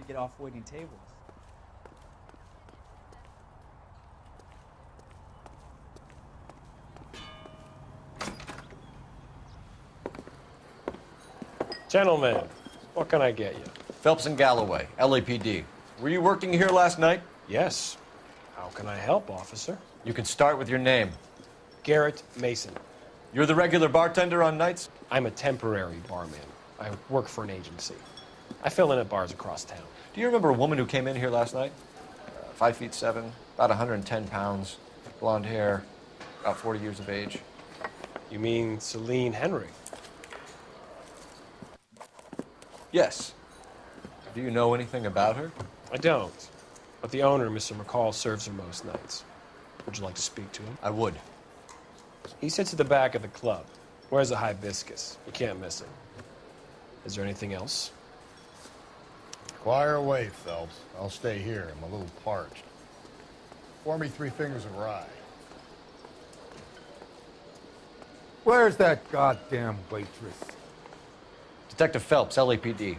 get off waiting tables. Gentlemen, what can I get you? Phelps and Galloway, LAPD. Were you working here last night? Yes. How can I help, officer? You can start with your name. Garrett Mason. You're the regular bartender on nights? I'm a temporary barman. I work for an agency. I fill in at bars across town. Do you remember a woman who came in here last night? 5'7", about 110 pounds, blonde hair, about 40 years of age. You mean Celine Henry? Yes. Do you know anything about her? I don't. But the owner, Mr. McCall, serves her most nights. Would you like to speak to him? I would. He sits at the back of the club. Wears a hibiscus. You can't miss him. Is there anything else? Fire away, Phelps. I'll stay here. I'm a little parched. Pour me 3 fingers of rye. Where's that goddamn waitress? Detective Phelps, LAPD.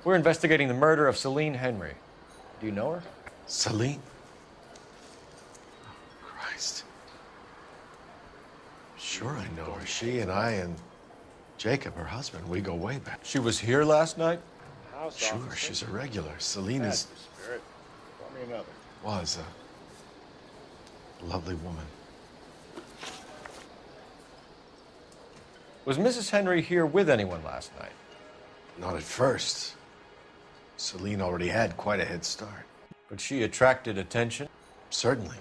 We're investigating the murder of Celine Henry. Do you know her? Celine? Christ. Sure I know her. She and I and Jacob, her husband, we go way back. She was here last night? Sure, she's a regular. Celine is... Spirit. Pour me another. Was a lovely woman. Was Mrs. Henry here with anyone last night? Not at first. Celine already had quite a head start. But she attracted attention? Certainly.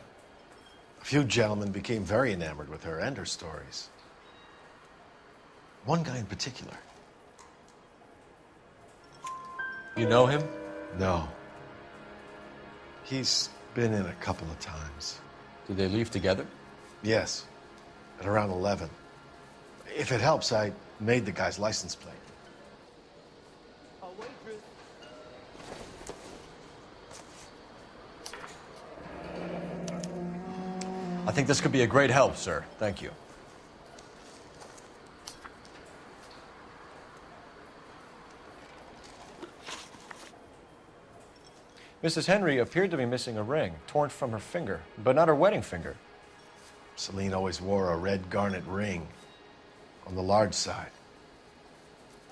A few gentlemen became very enamored with her and her stories. One guy in particular. You know him? No. He's been in a couple of times. Did they leave together? Yes. At around 11. If it helps, I made the guy's license plate. I think this could be a great help, sir. Thank you. Mrs. Henry appeared to be missing a ring, torn from her finger, but not her wedding finger. Celine always wore a red garnet ring on the large side.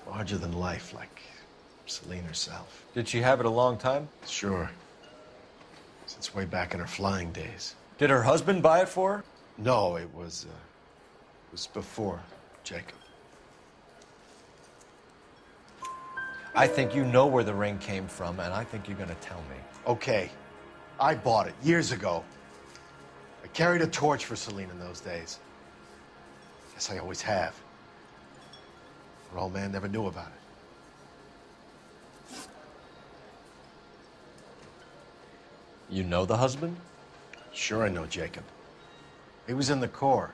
Larger than life, like Celine herself. Did she have it a long time? Sure. Since way back in her flying days. Did her husband buy it for her? No, it was before Jacob. I think you know where the ring came from, and I think you're going to tell me. Okay. I bought it years ago. I carried a torch for Celine in those days. Guess I always have. Her old man never knew about it. You know the husband? Sure I know Jacob. He was in the Corps.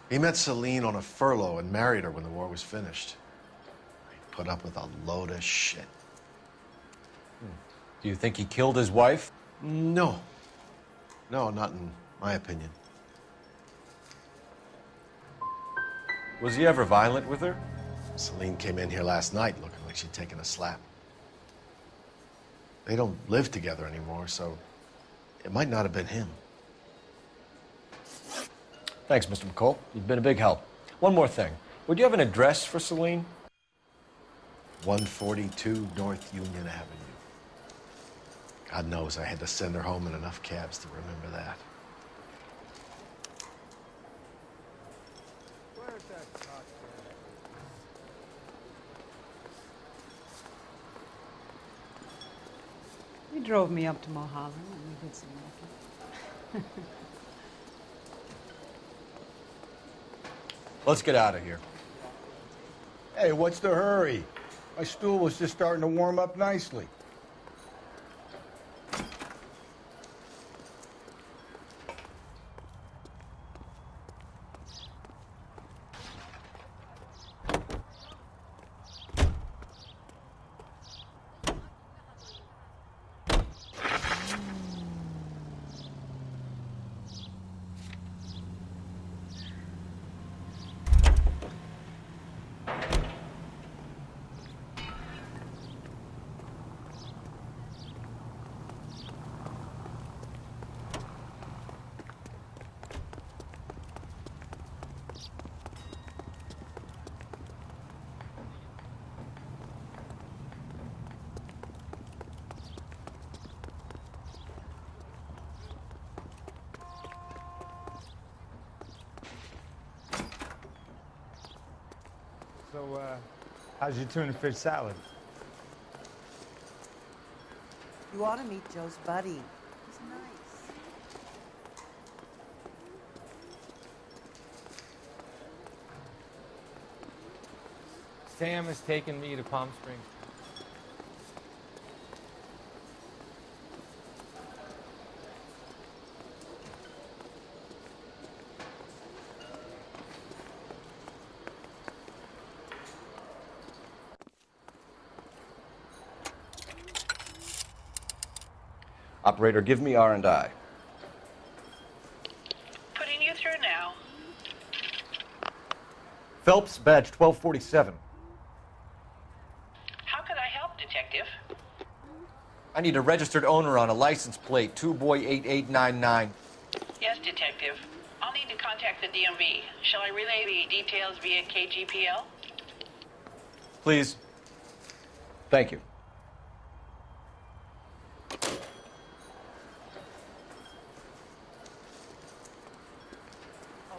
He met Celine on a furlough and married her when the war was finished. He put up with a load of shit. Do you think he killed his wife? No. No, not in my opinion. Was he ever violent with her? Celine came in here last night looking like she'd taken a slap. They don't live together anymore, so it might not have been him. Thanks, Mr. McCall. You've been a big help. One more thing. Would you have an address for Celine? 142 North Union Avenue. God knows I had to send her home in enough cabs to remember that. Where's that goddamn? He drove me up to Mulholland and we did some walking. Let's get out of here. Hey, what's the hurry? My stool was just starting to warm up nicely. how's your tuna fish salad? You ought to meet Joe's buddy. He's nice. Sam has taken me to Palm Springs. Operator, give me R&I. Putting you through now. Phelps, badge 1247. How could I help, Detective? I need a registered owner on a license plate, 2boy8899. Yes, Detective. I'll need to contact the DMV. Shall I relay the details via KGPL? Please. Thank you.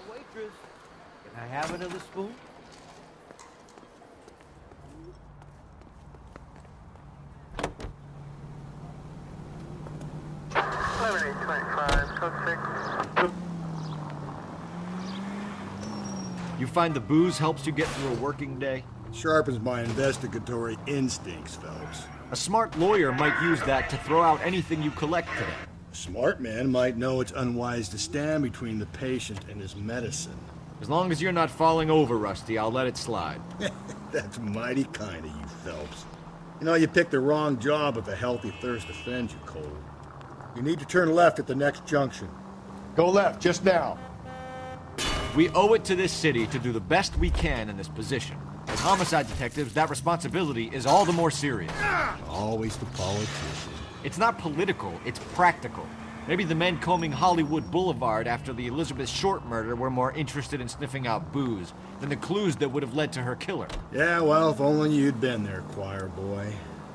Waitress, can I have another spoon? You find the booze helps you get through a working day? Sharpens my investigatory instincts, Phelps. A smart lawyer might use that to throw out anything you collect today. A smart man might know it's unwise to stand between the patient and his medicine. As long as you're not falling over, Rusty, I'll let it slide. That's mighty kind of you, Phelps. You know, you picked the wrong job if a healthy thirst offends you, Cole. You need to turn left at the next junction. Go left, just now. We owe it to this city to do the best we can in this position. As homicide detectives, that responsibility is all the more serious. Always the politician. It's not political, it's practical. Maybe the men combing Hollywood Boulevard after the Elizabeth Short murder were more interested in sniffing out booze than the clues that would have led to her killer. Yeah, well, if only you'd been there, choir boy.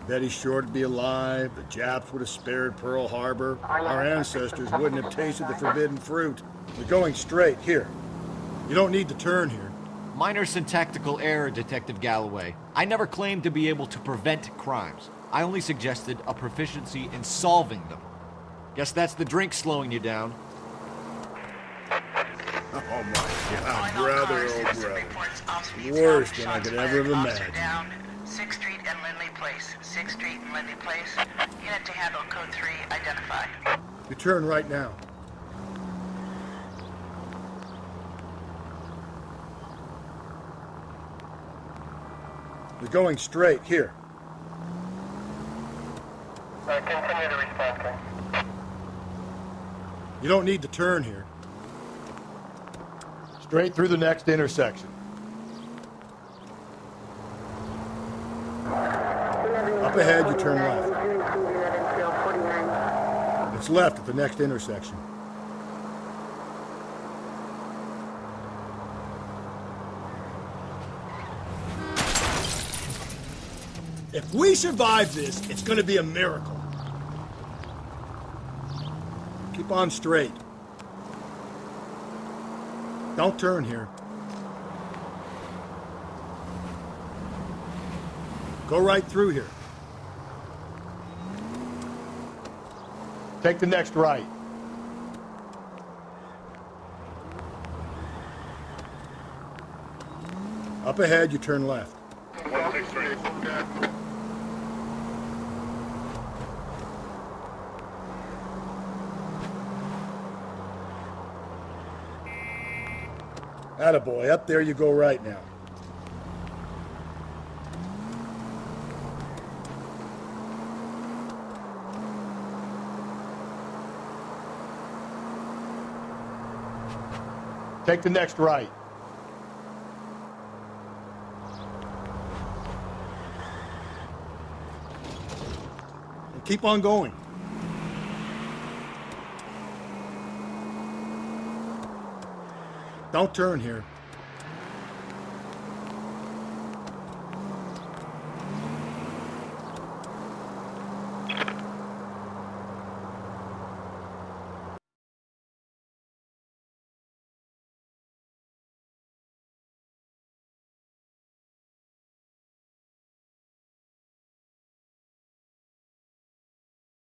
Betty Short would be alive, the Japs would have spared Pearl Harbor, our ancestors wouldn't have tasted the forbidden fruit. We're going straight, here. You don't need to turn here. Minor syntactical error, Detective Galloway. I never claimed to be able to prevent crimes. I only suggested a proficiency in solving them. Guess that's the drink slowing you down. Oh my God, brother, oh brother. Worse than I could ever have imagined. 6th Street and Lindley Place. 6th Street and Lindley Place. Unit to handle code 3, identify. You turn right now. You're going straight, here. Continue to respond, sir. You don't need to turn here. Straight through the next intersection. Up ahead, you turn left. It's left at the next intersection. If we survive this, it's going to be a miracle. Keep on straight. Don't turn here. Go right through here. Take the next right. Up ahead, you turn left. 163. Attaboy, up there you go right now. Take the next right. And keep on going. Don't turn here.